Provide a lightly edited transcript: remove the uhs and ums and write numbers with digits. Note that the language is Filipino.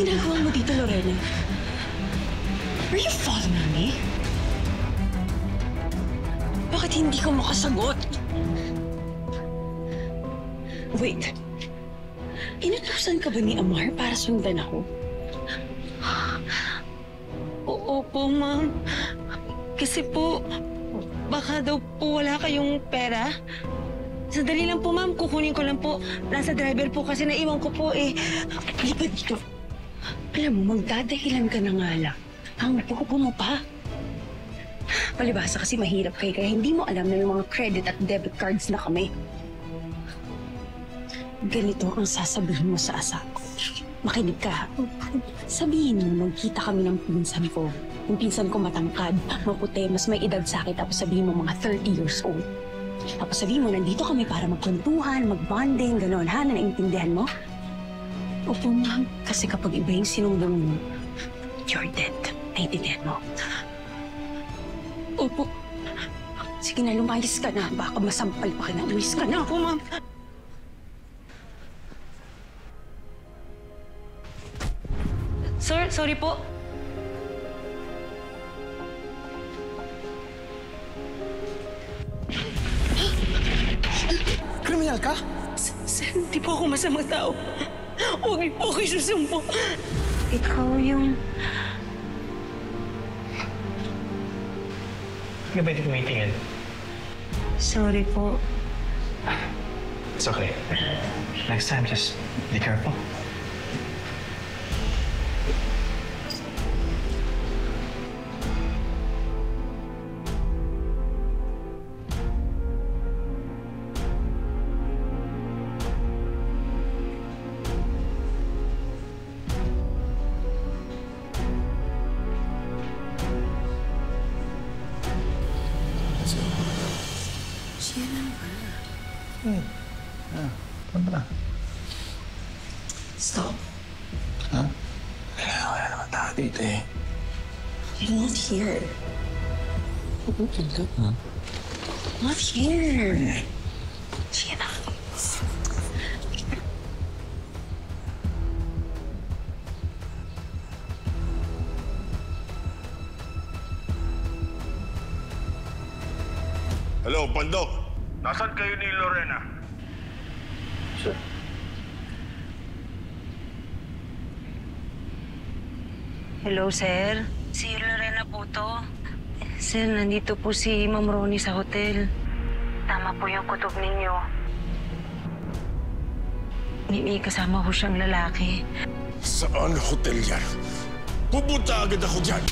ginagawa mo dito, Lorena? Are you following me? Bakit hindi ka makasagot? Wait. Inutusan ka ba ni Amar para sundan ako? Opo, ma'am. Kasi po, baka daw po wala kayong pera. Sandali lang po, ma'am. Kukunin ko lang po. Nasa driver po kasi naiwan ko po eh. Lipat dito. Alam mo, magdadahilan ka na nga lang. Ang buko mo pa. Palibasa kasi mahirap kayo kaya hindi mo alam na yung mga credit at debit cards na kami. Ganito ang sasabihin mo sa asawa ko. Makinig ka. Sabihin mo, nagkita kami ng pinsan ko. Yung pinsan ko matangkad, maputi, mas may edad sa akin. Tapos sabihin mo mga 30 years old. Tapos sabihin mo, nandito kami para magkwentuhan, mag-bonding, gano'n. Ha? Naintindihan mo? Opo, ma'am. Kasi kapag iba yung sinumbong mo, you're dead. Naintindihan mo? Opo. Sige na, lumayas ka na. Baka masampal pa ka na. Lumayas ka na. Opo, ma'am. Sir, sorry po. Kriminal ka? Sir, hindi po ako masamang tao. Huwag niyo po kayo susumpo. Ikaw yung... Hindi ba ito tumitingin? Sorry po. It's okay. Next time, just be careful. Ano ba? Stop. Ha? Wala naman tao dito eh. You're not here. Huh? Not here. Sienna. Hello, Pandok. Nasaan kayo ni Lorena? Sir. Hello, sir. Si Lorena po to. Sir, nandito po si Ma'am Ronnie sa hotel. Tama po yung kutob ninyo. May kasama ho siyang lalaki. Saan hotel yan? Pupunta agad ako dyan!